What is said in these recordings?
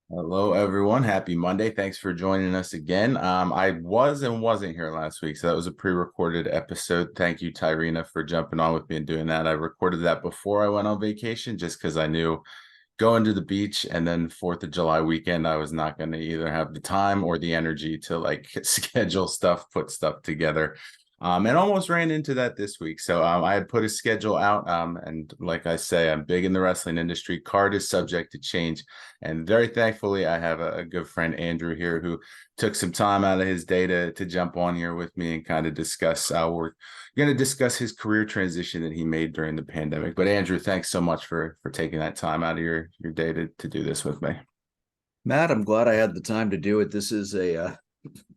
Hello, everyone. Happy Monday. Thanks for joining us again. I was and wasn't here last week, so that was a pre-recorded episode. Thank you, Tyrena, for jumping on with me and doing that. I recorded that before I went on vacation just because I knew going to the beach and then 4th of July weekend, I was not going to either have the time or the energy to like schedule stuff, put stuff together. And almost ran into that this week. So I had put a schedule out. And like I say, I'm big in the wrestling industry. Card is subject to change. And very thankfully, I have a good friend, Andrew, here, who took some time out of his day to jump on here with me and kind of discuss. We're going to discuss his career transition that he made during the pandemic. But Andrew, thanks so much for taking that time out of your day to do this with me. Matt, I'm glad I had the time to do it. This is a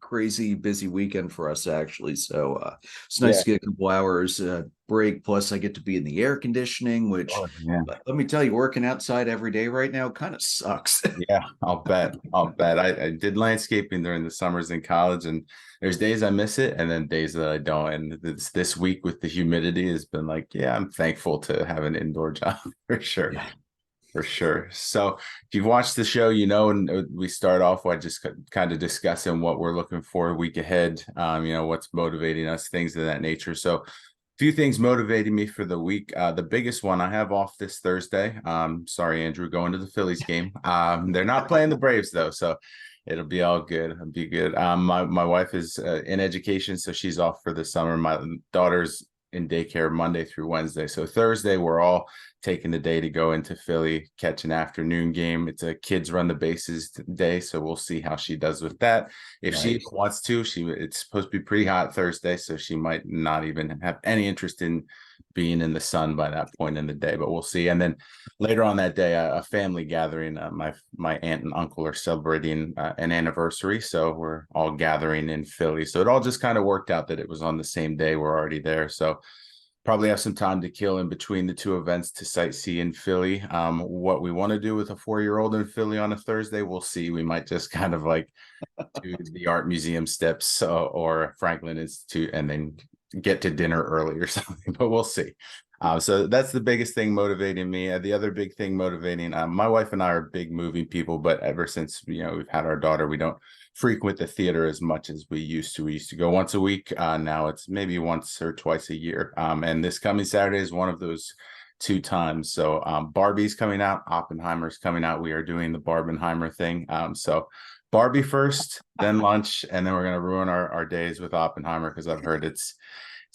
crazy busy weekend for us, actually. So it's nice Yeah. to get a couple hours break. Plus, I get to be in the air conditioning, which Oh, yeah. let me tell you, working outside every day right now kind of sucks. Yeah, I'll bet. I'll bet. I did landscaping during the summers in college, and there's days I miss it, and then days that I don't. And this week with the humidity has been like, yeah, I'm thankful to have an indoor job for sure. Yeah. For sure. So if you've watched the show, you know, and we start off by just kind of discussing what we're looking for a week ahead, what's motivating us, things of that nature. So few things motivating me for the week. The biggest one I have off this Thursday. Sorry, Andrew, going to the Phillies game. They're not playing the Braves though, so it'll be all good. It'll be good. My wife is in education, so she's off for the summer. My daughter's in daycare Monday through Wednesday. So Thursday, we're all taking the day to go into Philly, catch an afternoon game. It's a kids run the bases day, so we'll see how she does with that. If she Nice. wants to, it's supposed to be pretty hot Thursday, so she might not even have any interest in being in the sun by that point in the day, but we'll see. And then later on that day, a family gathering. My aunt and uncle are celebrating an anniversary, so we're all gathering in Philly. So it all just kind of worked out that it was on the same day. We're already there, so probably have some time to kill in between the two events to sightsee in Philly. What we want to do with a 4-year-old in Philly on a Thursday, we'll see. We might just kind of like do the art museum steps or Franklin Institute and then get to dinner early or something, but we'll see. So that's the biggest thing motivating me. The other big thing motivating my wife and I are big movie people, but ever since we've had our daughter, we don't frequent the theater as much as we used to. We used to go once a week. Now it's maybe once or twice a year. And this coming Saturday is one of those two times. So Barbie's coming out, Oppenheimer's coming out. We are doing the Barbenheimer thing. So Barbie first, then lunch, and then we're gonna ruin our days with Oppenheimer because I've heard it's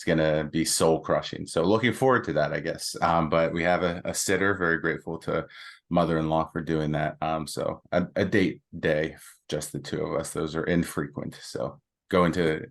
gonna be soul crushing. So looking forward to that, I guess. But we have a sitter. Very grateful to mother-in-law for doing that. So a date day, just the two of us. Those are infrequent. So going to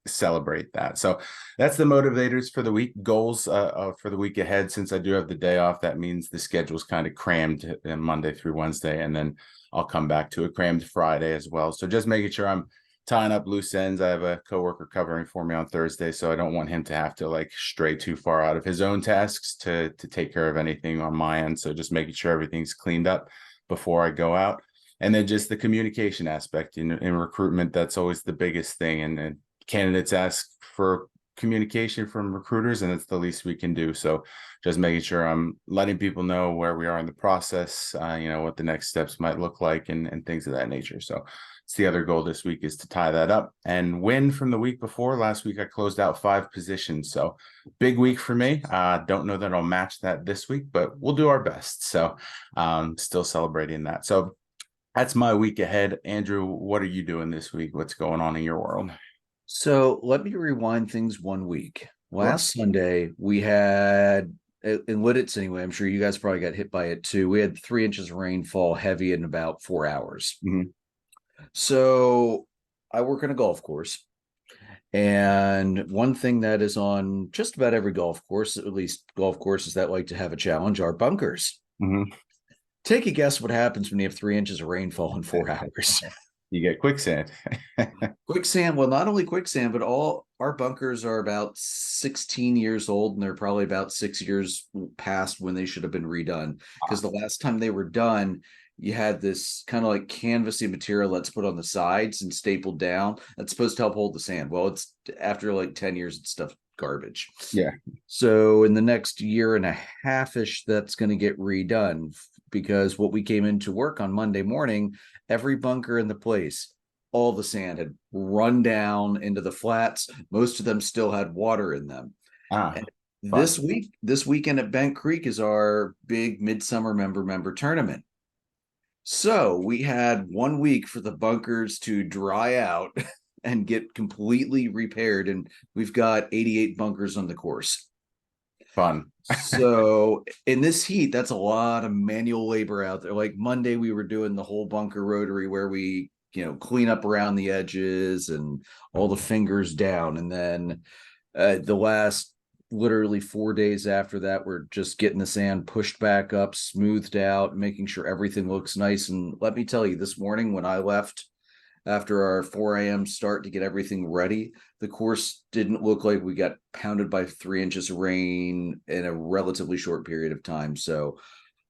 celebrate that. So that's the motivators for the week. Goals for the week ahead. Since I do have the day off, that means the schedule's kind of crammed Monday through Wednesday, and then I'll come back to a crammed Friday as well. So just making sure I'm tying up loose ends. I have a coworker covering for me on Thursday, so I don't want him to have to like stray too far out of his own tasks to take care of anything on my end. So just making sure everything's cleaned up before I go out. And then just the communication aspect in recruitment, that's always the biggest thing. And candidates ask for communication from recruiters, and it's the least we can do. So just making sure I'm letting people know where we are in the process, what the next steps might look like and things of that nature. So it's the other goal this week is to tie that up and win from the week before. Last week I closed out 5 positions, so big week for me. Don't know that I'll match that this week, but we'll do our best. So still celebrating that. So that's my week ahead. Andrew, what are you doing this week? What's going on in your world? So let me rewind things one week. Sure. Last Sunday, we had in Lidditz anyway. I'm sure you guys probably got hit by it too. We had 3 inches of rainfall heavy in about 4 hours. Mhm. So I work on a golf course. And one thing that is on just about every golf course, at least golf courses that like to have a challenge, are bunkers. Mhm. Take a guess what happens when you have 3 inches of rainfall in 4 hours. You get quicksand. Quicksand, well, not only quicksand, but all our bunkers are about 16 years old, and they're probably about 6 years past when they should have been redone. Because the last time they were done, you had this kind of like canvasy material that's put on the sides and stapled down. That's supposed to help hold the sand. Well, it's after like 10 years, it's stuff garbage. Yeah. So in the next year and a half ish, that's going to get redone. because what we came into work on Monday morning, every bunker in the place, all the sand had run down into the flats. Most of them still had water in them. Ah, And fun. this weekend at Bent Creek is our big midsummer member tournament. So we had 1 week for the bunkers to dry out and get completely repaired. And we've got 88 bunkers on the course. Fun. So in this heat, that's a lot of manual labor out there. Like Monday, we were doing the whole bunker rotary where we, clean up around the edges and all the fingers down. And then the last literally 4 days after that, we're just getting the sand pushed back up, smoothed out, making sure everything looks nice. And let me tell you, this morning when I left after our 4 a.m. start to get everything ready, the course didn't look like we got pounded by 3 inches of rain in a relatively short period of time. So,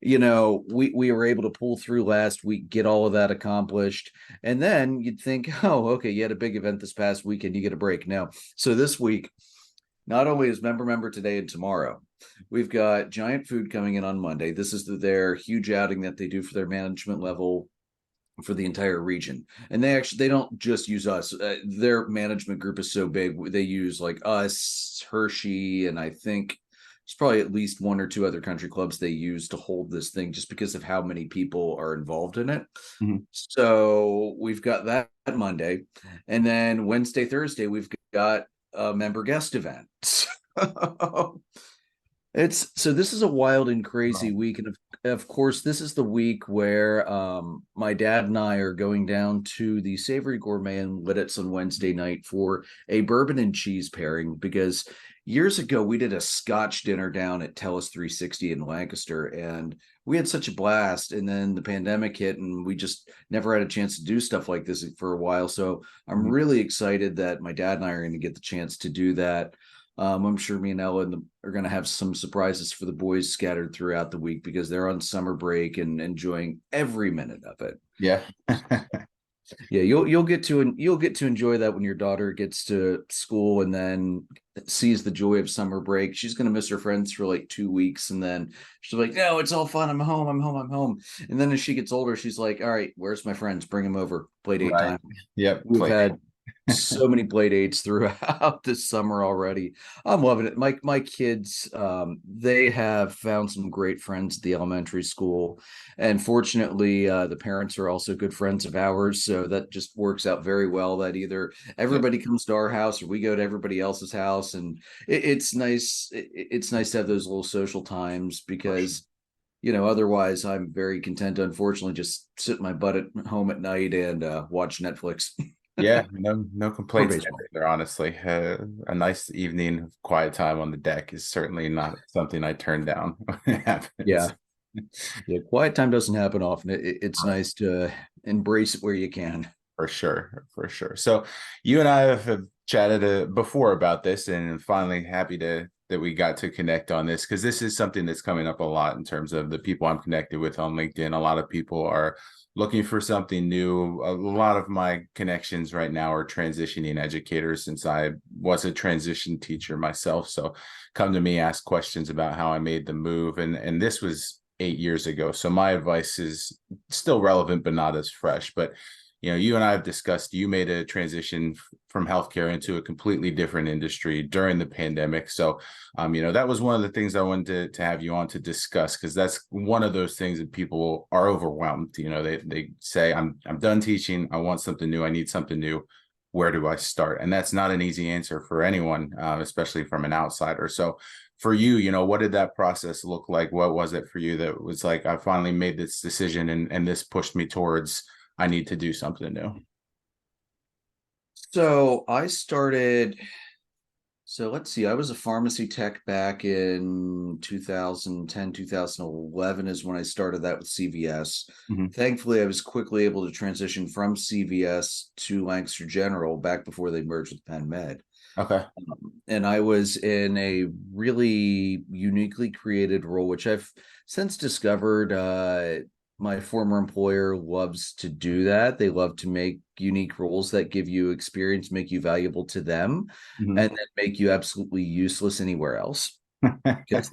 we were able to pull through last week, get all of that accomplished. And then you'd think, oh, okay, you had a big event this past weekend, you get a break now. So this week, not only is member today and tomorrow, we've got Giant Food coming in on Monday. This is their huge outing that they do for their management level for the entire region. And they don't just use us. Their management group is so big. They use like us, Hershey, and I think there's probably at least one or two other country clubs they use to hold this thing just because of how many people are involved in it. Mhm. So we've got that Monday. And then Wednesday, Thursday, we've got a member guest event. So this is a wild and crazy Right. week, and of course, this is the week where my dad and I are going down to the Savory Gourmet in Lidditz on Wednesday night for a bourbon and cheese pairing. Because years ago we did a Scotch dinner down at Tellus 360 in Lancaster, and we had such a blast. And then the pandemic hit, and we just never had a chance to do stuff like this for a while. So I'm Mhm. really excited that my dad and I are going to get the chance to do that. I'm sure me and Ella are going to have some surprises for the boys scattered throughout the week because they're on summer break and enjoying every minute of it. Yeah. Yeah, you'll get to enjoy that when your daughter gets to school and then sees the joy of summer break. She's going to miss her friends for like 2 weeks, and then she's like, "No, it's all fun. I'm home. I'm home. I'm home." And then as she gets older, she's like, "All right, where's my friends? Bring them over. Play date Right. time." Yep. We've had so many play dates throughout this summer already. I'm loving it. My kids, they have found some great friends at the elementary school, and fortunately, the parents are also good friends of ours. So that just works out very well. That either Yep. everybody comes to our house or we go to everybody else's house, and it's nice. It's nice to have those little social times For sure. because otherwise I'm very content to unfortunately just sit my butt at home at night and watch Netflix Yeah, no or complaints baseball. there, honestly. A nice evening of quiet time on the deck is certainly not something I turn down when it happens. Yeah. Yeah. Quiet time doesn't happen often. It's nice to embrace it where you can. For sure, for sure. So you and I have chatted before about this, and finally happy to that we got to connect on this because this is something that's coming up a lot in terms of the people I'm connected with on LinkedIn. A lot of people are looking for something new. A lot of my connections right now are transitioning educators since I was a transition teacher myself. So come to me, ask questions about how I made the move, and this was 8 years ago. So my advice is still relevant, but not as fresh. But you and I have discussed you made a transition from healthcare into a completely different industry during the pandemic. So, that was one of the things I wanted to have you on to discuss because that's one of those things that people are overwhelmed. They say, I'm done teaching. I want something new. I need something new. Where do I start? And that's not an easy answer for anyone, especially from an outsider. So, for you, what did that process look like? What was it for you that was like, I finally made this decision and this pushed me towards I need to do something new. So I started, so let's see, I was a pharmacy tech back in 2010, 2011 is when I started that with CVS. Mhm. Thankfully, I was quickly able to transition from CVS to Lancaster General back before they merged with Penn Med. Okay. And I was in a really uniquely created role, which I've since discovered my former employer loves to do that. They love to make unique roles that give you experience, make you valuable to them, Mhm. and then make you absolutely useless anywhere else. Because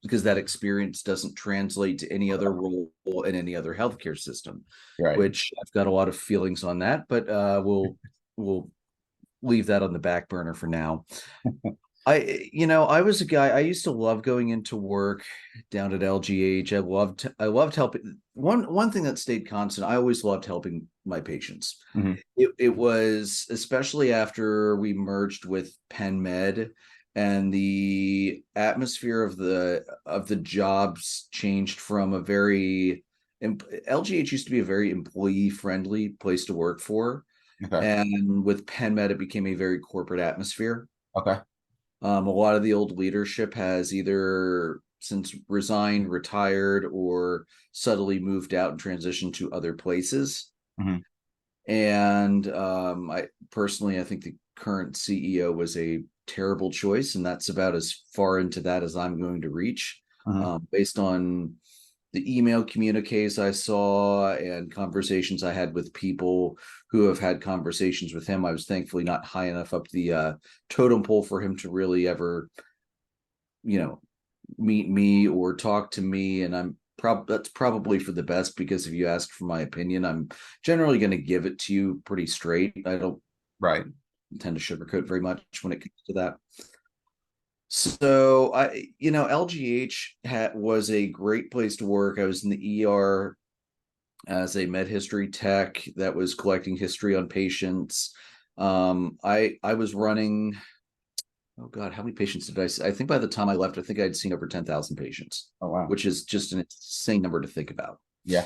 because that experience doesn't translate to any other role in any other healthcare system, Right. which I've got a lot of feelings on that, but we'll leave that on the back burner for now. I was a guy, I used to love going into work down at LGH. I loved helping. One thing that stayed constant, I always loved helping my patients. Mhm. It was especially after we merged with Penn Med, and the atmosphere of the jobs changed from a very LGH used to be a very employee friendly place to work for, Okay. and with Penn Med it became a very corporate atmosphere. Okay. A lot of the old leadership has either since resigned, retired, or subtly moved out and transitioned to other places. Mhm. And I personally, I think the current CEO was a terrible choice, and that's about as far into that as I'm going to reach, Mhm. based on the email communiques I saw and conversations I had with people who have had conversations with him. I was thankfully not high enough up the totem pole for him to really ever, you know, meet me or talk to me. And that's probably for the best, because if you ask for my opinion, I'm generally going to give it to you pretty straight. I don't Right. tend to sugarcoat very much when it comes to that. So LGH was a great place to work. I was in the ER as a med history tech that was collecting history on patients. I was running, oh God, how many patients did I see? I think by the time I left, I think I'd seen over 10,000 patients, Oh wow. which is just an insane number to think about. Yeah.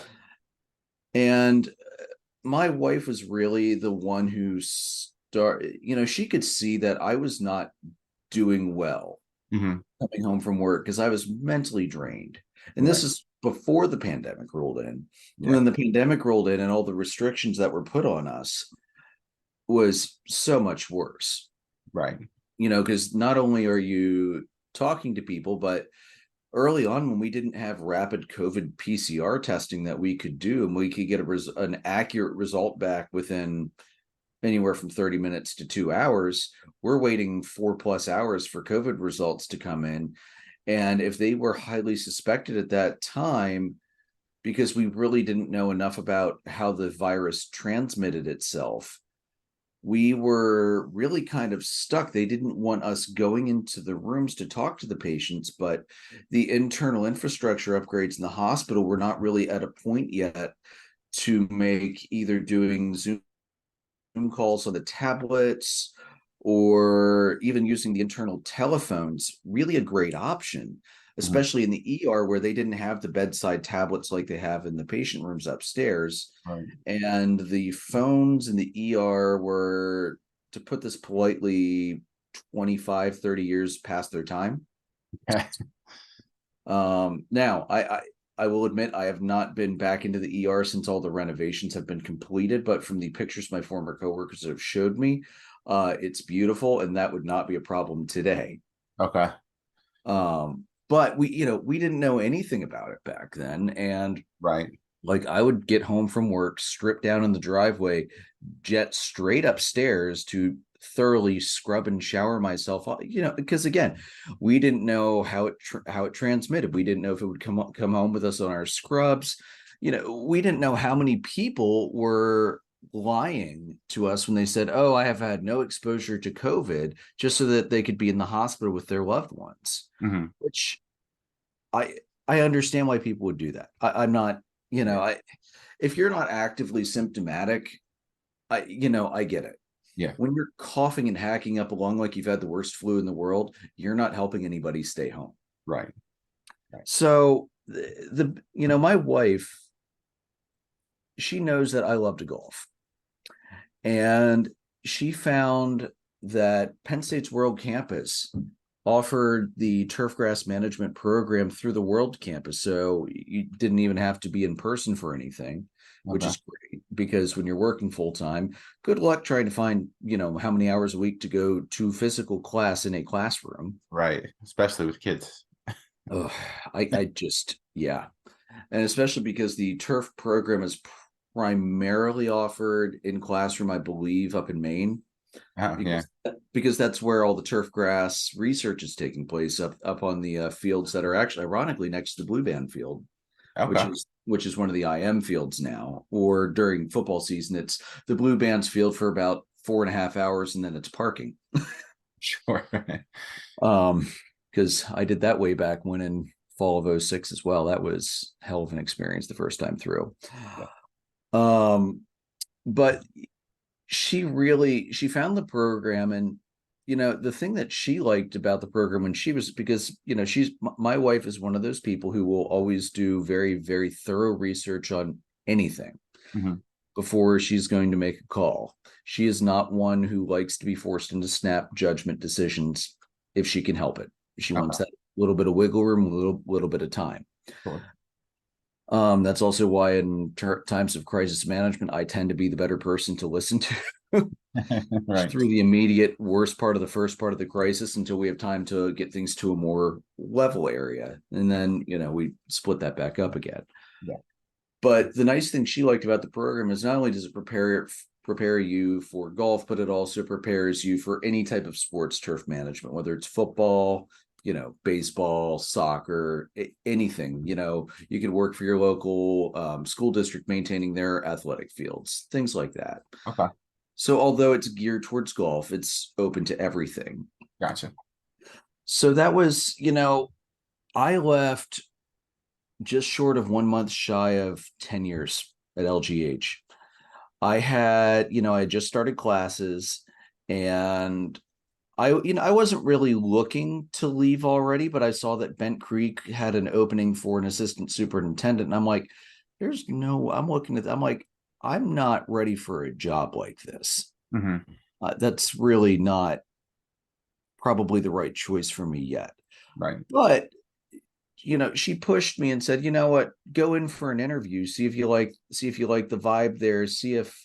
And my wife was really the one who she could see that I was not doing well Mhm. coming home from work because I was mentally drained. And this Right. is before the pandemic rolled in. And Yeah. then the pandemic rolled in and all the restrictions that were put on us was so much worse. Right. Because not only are you talking to people, but early on when we didn't have rapid COVID PCR testing that we could do, and we could get an accurate result back within anywhere from 30 minutes to 2 hours, we're waiting 4+ hours for COVID results to come in. And if they were highly suspected at that time, because we really didn't know enough about how the virus transmitted itself, we were really kind of stuck. They didn't want us going into the rooms to talk to the patients, but the internal infrastructure upgrades in the hospital were not really at a point yet to make either doing Zoom calls on the tablets or even using the internal telephones really a great option, Mhm. especially in the ER where they didn't have the bedside tablets like they have in the patient rooms upstairs. Right. And the phones in the ER were, to put this politely, 25, 30 years past their time. Now I will admit I have not been back into the ER since all the renovations have been completed, but from the pictures my former coworkers have showed me, it's beautiful, and that would not be a problem today. Okay. But we didn't know anything about it back then, and Right. like I would get home from work, strip down in the driveway, jet straight upstairs to thoroughly scrub and shower myself off, because again, we didn't know how it transmitted. We didn't know if it would come home with us on our scrubs. We didn't know how many people were lying to us when they said, "Oh, I have had no exposure to COVID," just so that they could be in the hospital with their loved ones. Mhm. Which I understand why people would do that. I'm not, Yeah. if you're not actively symptomatic, I get it. Yeah. When you're coughing and hacking up a lung like you've had the worst flu in the world, you're not helping anybody stay home. Right. Right. So my wife, she knows that I love to golf, and she found that Penn State's World Campus offered the turfgrass management program through the World Campus. So you didn't even have to be in person for anything, which Okay. is great, because when you're working full time, good luck trying to find, how many hours a week to go to physical class in a classroom. Right. Especially with kids. Ugh, I just, yeah. And especially because the turf program is primarily offered in classroom, I believe, up in Maine. Oh, yeah. because that's where all the turf grass research is taking place up on the fields that are actually ironically next to the Blue Band field, Okay. which is one of the IM fields now. Or during football season, it's the Blue Band's field for about 4.5 hours, and then it's parking. Sure. Because I did that way back when in fall of '06 as well. That was hell of an experience the first time through. Yeah. But she found the program, and the thing that she liked about the program when she was, because she's my wife is one of those people who will always do very, very thorough research on anything Mhm. before she's going to make a call. She is not one who likes to be forced into snap judgment decisions if she can help it. She wants Okay. that little bit of wiggle room, a little bit of time. Sure. That's also why in times of crisis management, I tend to be the better person to listen to Right. through the immediate worst part of the first part of the crisis until we have time to get things to a more level area. And then, we split that back up again. Yeah. But the nice thing she liked about the program is not only does it prepare you for golf, but it also prepares you for any type of sports turf management, whether it's football, baseball, soccer, anything. You could work for your local school district maintaining their athletic fields, things like that. Okay. So although it's geared towards golf, it's open to everything. Gotcha. So that was, I left just short of 1 month shy of 10 years at LGH. I had just started classes, and I wasn't really looking to leave already, but I saw that Bent Creek had an opening for an assistant superintendent. And I'm like, I'm like, I'm not ready for a job like this. Hmm. That's really not probably the right choice for me yet. Right. But she pushed me and said, you know what, go in for an interview, see if you like the vibe there, see if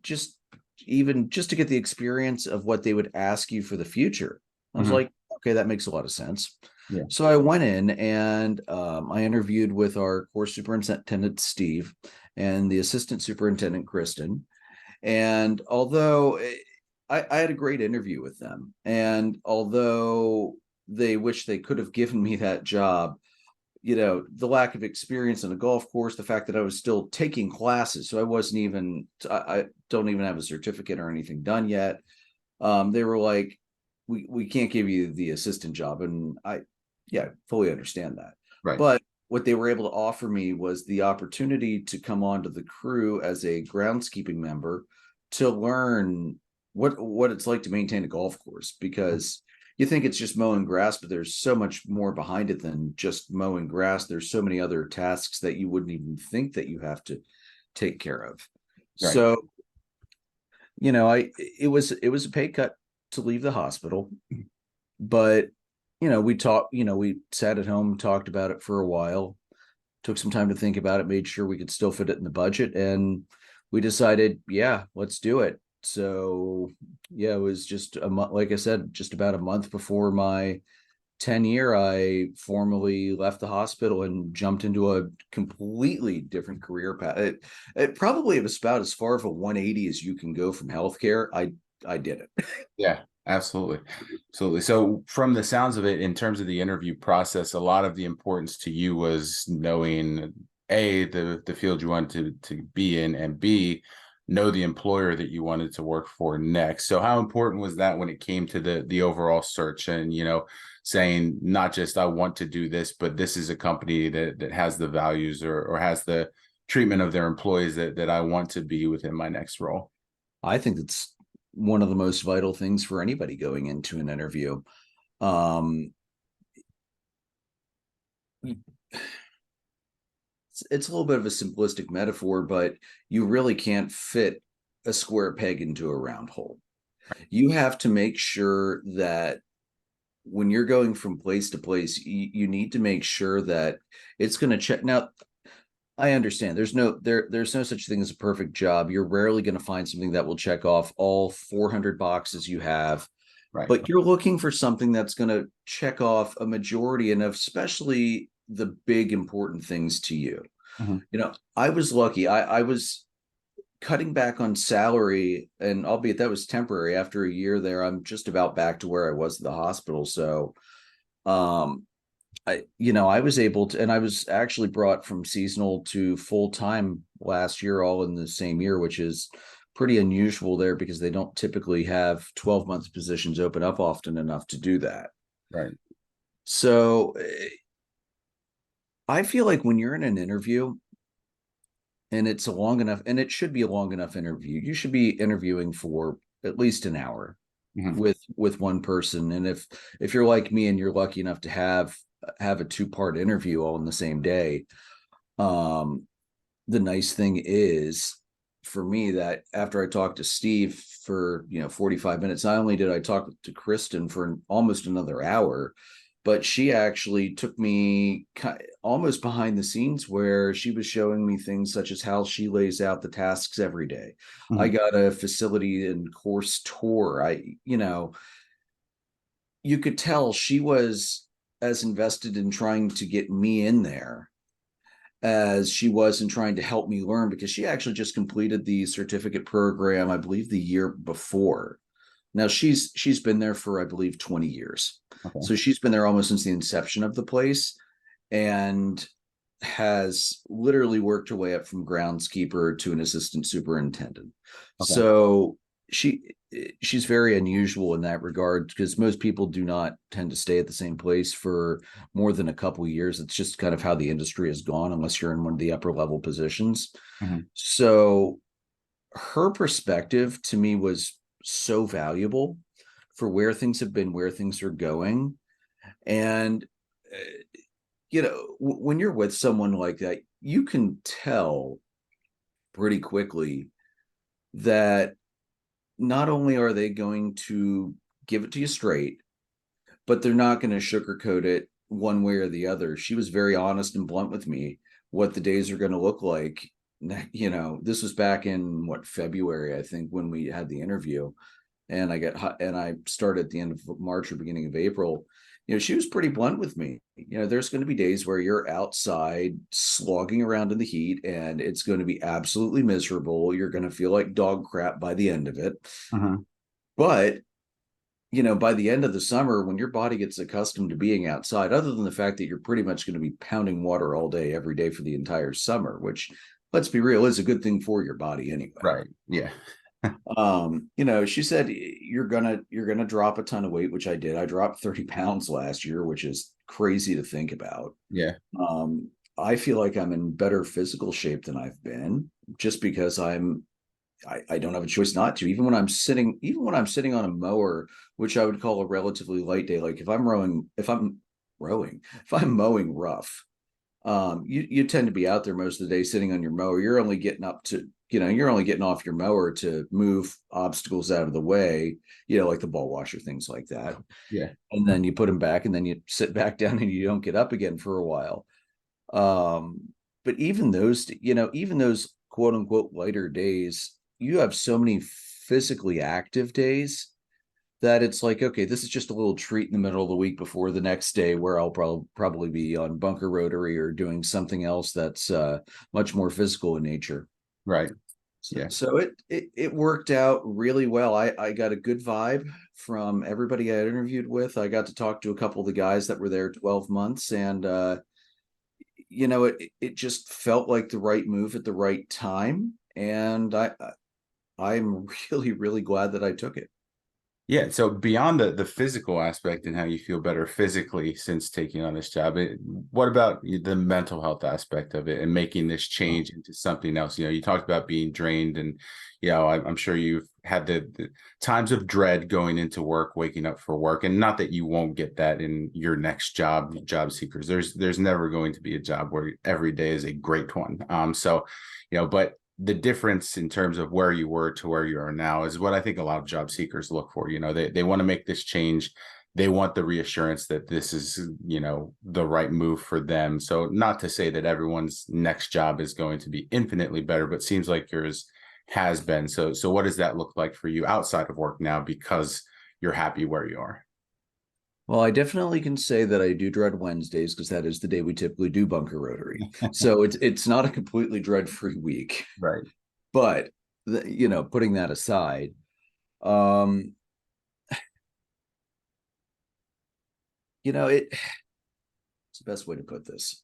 just even just to get the experience of what they would ask you for the future. I was Hmm. like, okay, that makes a lot of sense. Yeah. So I went in and I interviewed with our course superintendent, Steve, and the assistant superintendent, Kristen. And although I had a great interview with them, and although they wish they could have given me that job, the lack of experience on a golf course, the fact that I was still taking classes, so I wasn't even, I don't even have a certificate or anything done yet. They were like, we can't give you the assistant job, and yeah, fully understand that. Right. But what they were able to offer me was the opportunity to come onto the crew as a groundskeeping member to learn what it's like to maintain a golf course, because you think it's just mowing grass, but there's so much more behind it than just mowing grass. There's so many other tasks that you wouldn't even think that you have to take care of. Right. So, it was a pay cut to leave the hospital, but we sat at home, talked about it for a while, took some time to think about it, made sure we could still fit it in the budget, and we decided, yeah, let's do it. So yeah, it was just a month, like I said, just about a month before my 10 year, I formally left the hospital and jumped into a completely different career path. It probably was about as far of a 180 as you can go from healthcare. I did it. Yeah, absolutely. Absolutely. So from the sounds of it, in terms of the interview process, a lot of the importance to you was knowing A, the field you wanted to be in, and B, know the employer that you wanted to work for next. So how important was that when it came to the overall search, and saying not just I want to do this, but this is a company that has the values or has the treatment of their employees that I want to be within my next role? I think it's one of the most vital things for anybody going into an interview. Um, it's a little bit of a simplistic metaphor, but you really can't fit a square peg into a round hole. You have to make sure that when you're going from place to place, you need to make sure that it's going to check. Now, I understand there's no such thing as a perfect job. You're rarely going to find something that will check off all 400 boxes you have, Right. but you're looking for something that's going to check off a majority, and especially the big important things to you. Mhm. I was lucky. I was cutting back on salary, and albeit that was temporary, after a year there, I'm just about back to where I was at the hospital. So um I was able to, and I was actually brought from seasonal to full time last year, all in the same year, which is pretty unusual there because they don't typically have 12-month positions open up often enough to do that. Right. So I feel like when you're in an interview and it's a long enough, and it should be a long enough interview, you should be interviewing for at least an hour Mhm. with one person. And if you're like me and you're lucky enough to have a two-part interview all in the same day, um the nice thing is for me that after I talked to Steve for 45 minutes, not only did I talk to Kristen for almost another hour, but she actually took me almost behind the scenes where she was showing me things such as how she lays out the tasks every day. I Mhm. got a facility and course tour. You could tell she was as invested in trying to get me in there as she was in trying to help me learn, because she actually just completed the certificate program, I believe, the year before. Now she's been there for, I believe, 20 years. Okay. So she's been there almost since the inception of the place, and has literally worked her way up from groundskeeper to an assistant superintendent. Okay. So she she's very unusual in that regard, because most people do not tend to stay at the same place for more than a couple of years. It's just kind of how the industry has gone, unless you're in one of the upper level positions. Mhm. So her perspective to me was so valuable for where things have been, where things are going. And when you're with someone like that, you can tell pretty quickly that not only are they going to give it to you straight, but they're not going to sugarcoat it one way or the other. She was very honest and blunt with me what the days are going to look like. This was back in February, I think, when we had the interview, and I started at the end of March or beginning of April. She was pretty blunt with me. There's going to be days where you're outside slogging around in the heat and it's going to be absolutely miserable. You're going to feel like dog crap by the end of it. Mhm. But by the end of the summer, when your body gets accustomed to being outside, other than the fact that you're pretty much going to be pounding water all day, every day for the entire summer, which, let's be real, is a good thing for your body anyway. Right. Yeah. She said you're gonna drop a ton of weight, which I did. I dropped 30 pounds last year, which is crazy to think about. Yeah. Um, I feel like I'm in better physical shape than I've been, just because I don't have a choice not to. Even when I'm sitting on a mower, which I would call a relatively light day, like if I'm mowing rough, you tend to be out there most of the day sitting on your mower. You're only getting off your mower to move obstacles out of the way, like the ball washer, things like that. Yeah. And then you put them back, and then you sit back down and you don't get up again for a while. Um, but even those quote unquote lighter days, you have so many physically active days that it's like, okay, this is just a little treat in the middle of the week before the next day where I'll probably be on bunker rotary or doing something else that's much more physical in nature. Right. So, Yeah. so it worked out really well. I got a good vibe from everybody I interviewed with. I got to talk to a couple of the guys that were there 12 months, and it just felt like the right move at the right time. And I'm really, really glad that I took it. Yeah, so beyond the physical aspect and how you feel better physically since taking on this job, what about the mental health aspect of it and making this change into something else? You talked about being drained, and I'm sure you've had the times of dread going into work, waking up for work, and not that you won't get that in your next job seekers. There's never going to be a job where every day is a great one. But the difference in terms of where you were to where you are now is what I think a lot of job seekers look for. They want to make this change. They want the reassurance that this is, the right move for them. So not to say that everyone's next job is going to be infinitely better, but seems like yours has been. So what does that look like for you outside of work now, because you're happy where you are? Well, I definitely can say that I do dread Wednesdays, because that is the day we typically do bunker rotary. So it's not a completely dread-free week. Right. But putting that aside, um, it's the best way to put this.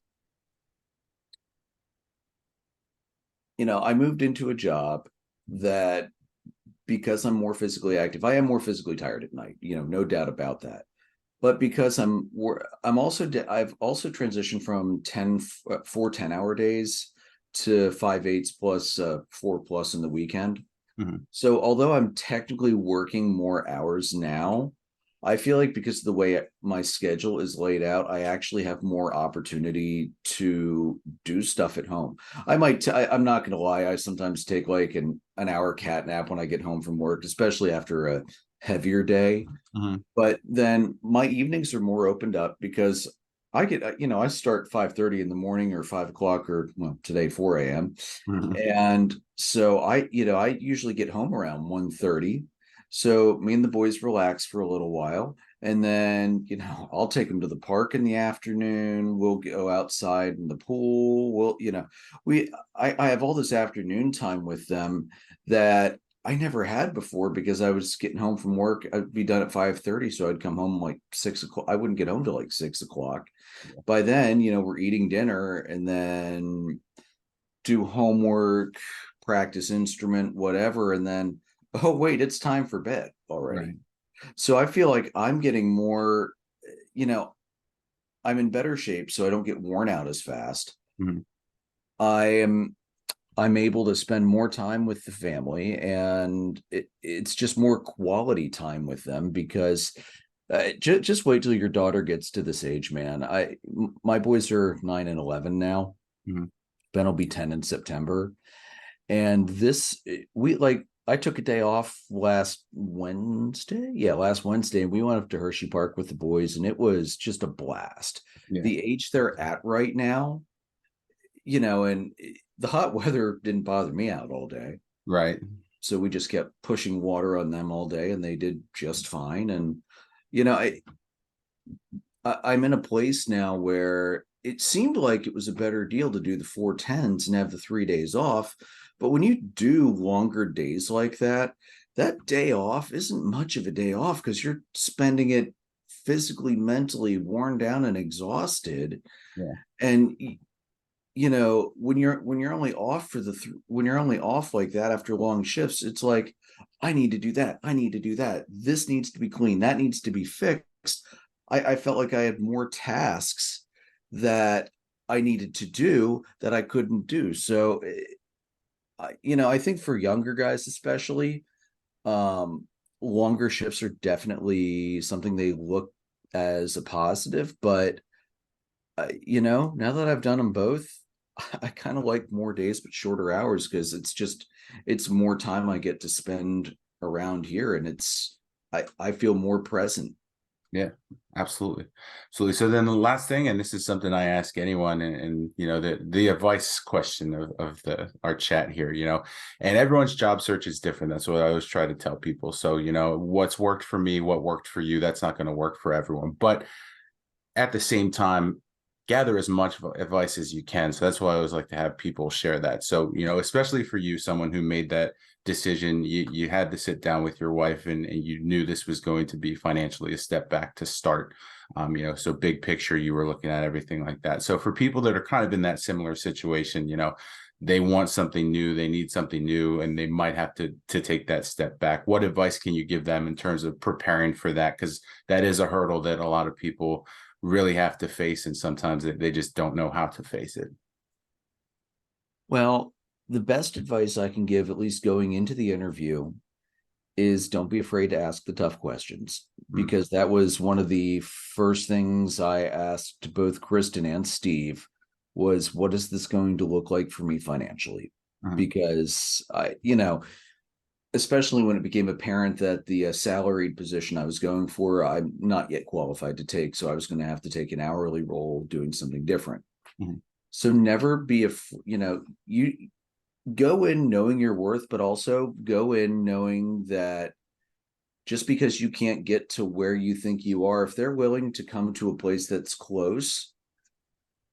I moved into a job that, because I'm more physically active, I am more physically tired at night, no doubt about that. But because I've also transitioned from 4 10-hour days to 5 8s plus 4+ in the weekend. Mhm. So although I'm technically working more hours now, I feel like because of the way my schedule is laid out, I actually have more opportunity to do stuff at home. I'm not going to lie. I sometimes take like an hour cat nap when I get home from work, especially after a heavier day. Mhm. But then my evenings are more opened up because I start 5:30 in the morning, or 5 o'clock, or well, today 4 a.m. Mhm. And so I usually get home around 1:30. So me and the boys relax for a little while. And then, I'll take them to the park in the afternoon. We'll go outside in the pool. I have all this afternoon time with them that I never had before, because I was getting home from work. I'd be done at 5:30. So I'd come home like 6 o'clock. I wouldn't get home till like 6 o'clock. By then, we're eating dinner and then do homework, practice instrument, whatever, and then, oh wait, it's time for bed already. Right. So I feel like I'm getting more, you know, I'm in better shape, so I don't get worn out as fast. Mhm. I am I'm able to spend more time with the family, and it's just more quality time with them, because just wait till your daughter gets to this age, man. My boys are 9 and 11 now. Mhm. Ben will be 10 in September. And we like, I took a day off last Wednesday. Yeah, last Wednesday. And we went up to Hershey Park with the boys, and it was just a blast. Yeah. The age they're at right now, and the hot weather didn't bother me out all day. Right. So we just kept pushing water on them all day, and they did just fine. And, you know, I'm in a place now where it seemed like it was a better deal to do the 4 10s and have the 3 days off. But when you do longer days like that, that day off isn't much of a day off, because you're spending it physically, mentally worn down and exhausted. Yeah. And when you're only off when you're only off like that after long shifts, it's like, I need to do that, I need to do that, this needs to be clean, that needs to be fixed. I felt like I had more tasks that I needed to do that I couldn't do. So I think for younger guys especially, um longer shifts are definitely something they look as a positive. But now that I've done them both, I kind of like more days but shorter hours, because it's more time I get to spend around here, and I feel more present. Yeah, absolutely. Absolutely. So then the last thing, and this is something I ask anyone, and the advice question of our chat here, and everyone's job search is different. That's what I always try to tell people. So, what's worked for me, what worked for you, that's not going to work for everyone. But at the same time, gather as much advice as you can. So that's why I always like to have people share that. So, especially for you, someone who made that decision, you had to sit down with your wife, and you knew this was going to be financially a step back to start. So big picture, you were looking at everything like that. So for people that are kind of in that similar situation, they want something new, they need something new, and they might have to take that step back. What advice can you give them in terms of preparing for that? Because that is a hurdle that a lot of people really have to face, and sometimes they just don't know how to face it. Well, the best advice I can give, at least going into the interview, is don't be afraid to ask the tough questions, Mm. because that was one of the first things I asked both Kristen and Steve, was, what is this going to look like for me financially? Mhm. Because especially when it became apparent that the salaried position I was going for, I'm not yet qualified to take. So I was going to have to take an hourly role doing something different. Mhm. So never be you go in knowing your worth, but also go in knowing that just because you can't get to where you think you are, if they're willing to come to a place that's close,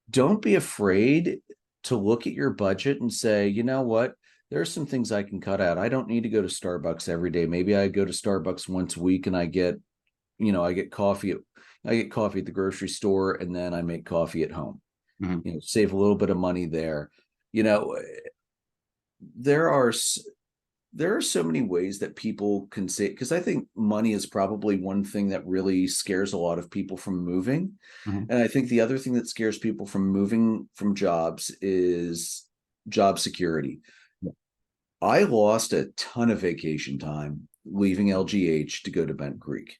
don't be afraid to look at your budget and say, you know what, there are some things I can cut out. I don't need to go to Starbucks every day. Maybe I go to Starbucks once a week and I get, I get coffee at the grocery store, and then I make coffee at home. Mhm. Save a little bit of money there. You know, there are there are so many ways that people can say, because I think money is probably one thing that really scares a lot of people from moving. Mhm. And I think the other thing that scares people from moving from jobs is job security. Yeah. I lost a ton of vacation time leaving LGH to go to Bent Creek.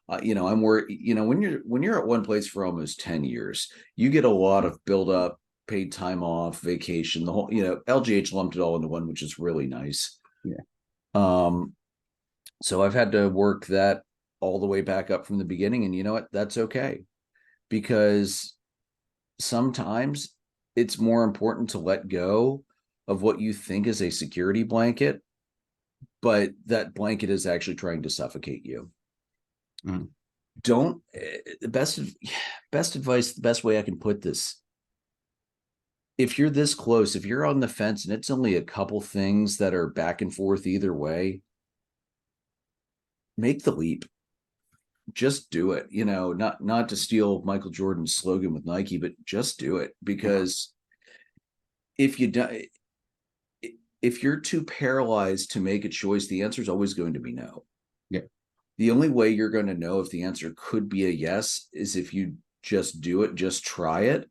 I'm worried, when you're at one place for almost 10 years, you get a lot of build up, paid time off, vacation, the whole, LGH lumped it all into one, which is really nice. Yeah. Um, so I've had to work that all the way back up from the beginning. And you know what? That's okay, because sometimes it's more important to let go of what you think is a security blanket, but that blanket is actually trying to suffocate you. Mhm. Don't the best advice, the best way I can put this, if you're this close, if you're on the fence and it's only a couple things that are back and forth either way, make the leap. Just do it. Not to steal Michael Jordan's slogan with Nike, but just do it, because if you do, if you're too paralyzed to make a choice, the answer is always going to be no. Yeah. The only way you're going to know if the answer could be a yes is if you just do it, just try it.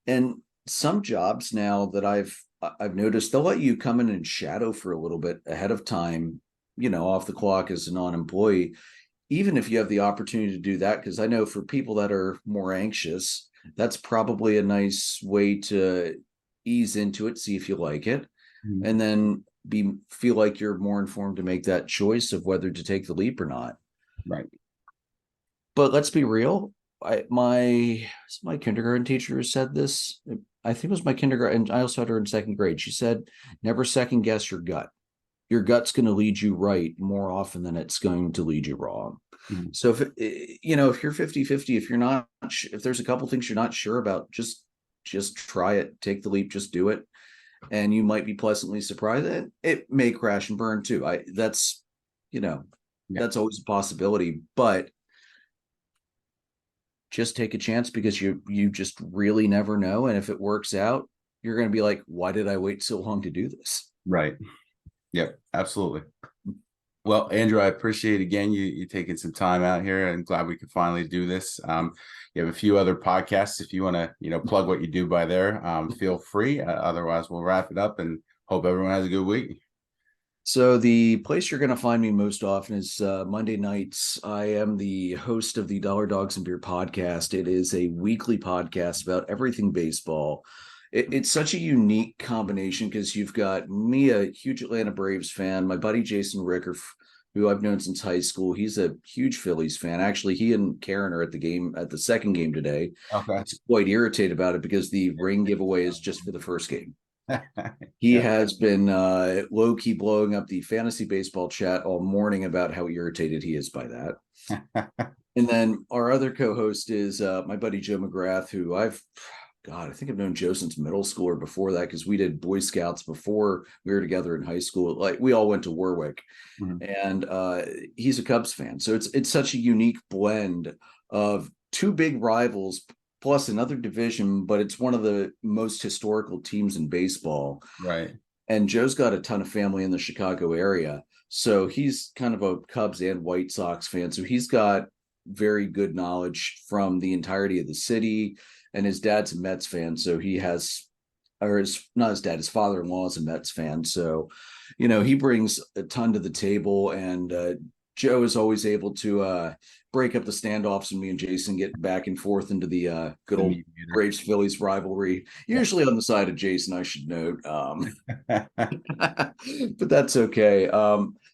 And some jobs now that I've noticed, they'll let you come in and shadow for a little bit ahead of time, off the clock as a non-employee, even if you have the opportunity to do that, because I know for people that are more anxious, that's probably a nice way to ease into it, see if you like it, Mhm. and then feel like you're more informed to make that choice of whether to take the leap or not. Right. But let's be real. My kindergarten teacher said this. I think it was my kindergarten, and I also had her in second grade. She said, "Never second guess your gut. Your gut's going to lead you right more often than it's going to lead you wrong." Mhm. So if you're 50-50, if you're not, if there's a couple things you're not sure about, just try it, take the leap, just do it. And you might be pleasantly surprised. And it may crash and burn too. You know, Yeah. that's always a possibility, but just take a chance, because you just really never know. And if it works out, you're going to be like, why did I wait so long to do this? Right. Yep. Absolutely. Well, Andrew, I appreciate again you taking some time out here, and glad we could finally do this. You have a few other podcasts if you want to, plug what you do by there. Feel free. Otherwise, we'll wrap it up and hope everyone has a good week. So the place you're going to find me most often is Monday nights. I am the host of the Dollar Dogs and Beer podcast. It is a weekly podcast about everything baseball. It's such a unique combination, because you've got me, a huge Atlanta Braves fan, my buddy Jason Ricker, who I've known since high school. He's a huge Phillies fan. Actually, he and Karen are at the second game today. Okay. He's quite irritated about it because the ring giveaway is just for the first game. He Yeah. has been low key blowing up the fantasy baseball chat all morning about how irritated he is by that. And then our other co-host is my buddy Joe McGrath, who I think I've known Joe since middle school or before that, because we did Boy Scouts before we were together in high school. Like, we all went to Warwick, Mhm. and he's a Cubs fan. So it's such a unique blend of two big rivals plus another division, but it's one of the most historical teams in baseball. Right. And Joe's got a ton of family in the Chicago area. So he's kind of a Cubs and White Sox fan. So he's got very good knowledge from the entirety of the city. And his dad's a Mets fan. So he has, or not his dad, his father-in-law is a Mets fan. So, he brings a ton to the table. And Joe is always able to break up the standoffs, and me and Jason get back and forth into the good The old mediator. Braves Phillies rivalry, usually on the side of Jason, I should note. But that's okay.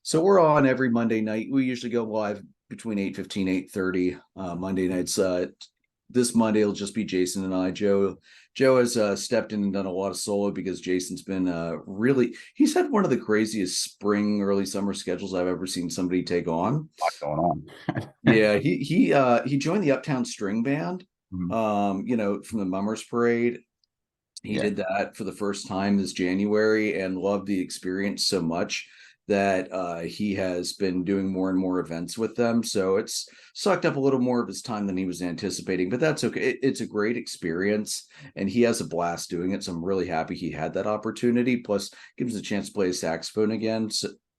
So we're on every Monday night. We usually go live between 8:15, 8:30 Monday nights. This Monday it'll just be Jason and I. Joe has stepped in and done a lot of solo, because Jason's been he's had one of the craziest spring, early summer schedules I've ever seen somebody take on. Lot going on. Yeah, he joined the Uptown String Band, Mhm. from the Mummers Parade. He Yeah. did that for the first time this January and loved the experience so much that he has been doing more and more events with them. So it's sucked up a little more of his time than he was anticipating, but that's okay. It's a great experience and he has a blast doing it. So I'm really happy he had that opportunity. Plus, gives us a chance to play saxophone again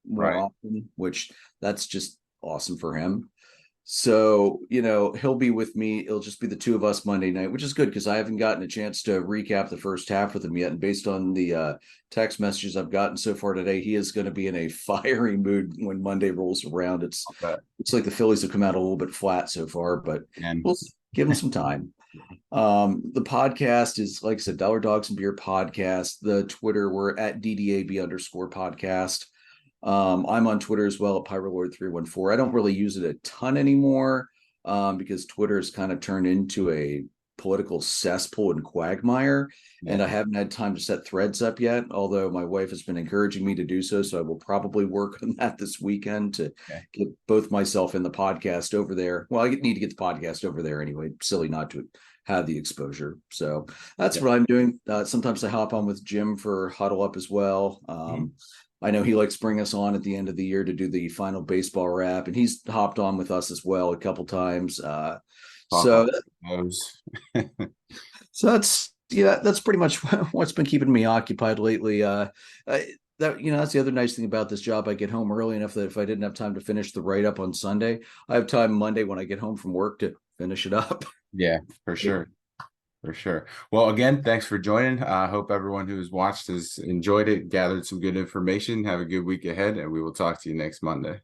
more Right. often, which that's just awesome for him. So, he'll be with me. It'll just be the two of us Monday night, which is good because I haven't gotten a chance to recap the first half with him yet. And based on the text messages I've gotten so far today, he is going to be in a fiery mood when Monday rolls around. It's like the Phillies have come out a little bit flat so far, but And we'll give him some time. The podcast is, like I said, Dollar Dogs and Beer podcast. The Twitter, we're at DDAB_podcast. I'm on Twitter as well at Pyrolord314. I don't really use it a ton anymore because Twitter has kind of turned into a political cesspool and quagmire. yeah, And I haven't had time to set threads up yet, although my wife has been encouraging me to do so. So I will probably work on that this weekend to okay. get both myself and the podcast over there. Well, I need to get the podcast over there anyway. Silly not to have the exposure. So that's Yeah. what I'm doing. Sometimes I hop on with Jim for Huddle Up as well. Mhm. I know he likes to bring us on at the end of the year to do the final baseball wrap, and he's hopped on with us as well a couple times. Talk So, off those. so that's yeah, that's pretty much what's been keeping me occupied lately. That's the other nice thing about this job. I get home early enough that if I didn't have time to finish the write up on Sunday, I have time Monday when I get home from work to finish it up. Yeah, for sure. For sure. Well, again, thanks for joining. I hope everyone who's watched has enjoyed it, gathered some good information. Have a good week ahead, and we will talk to you next Monday.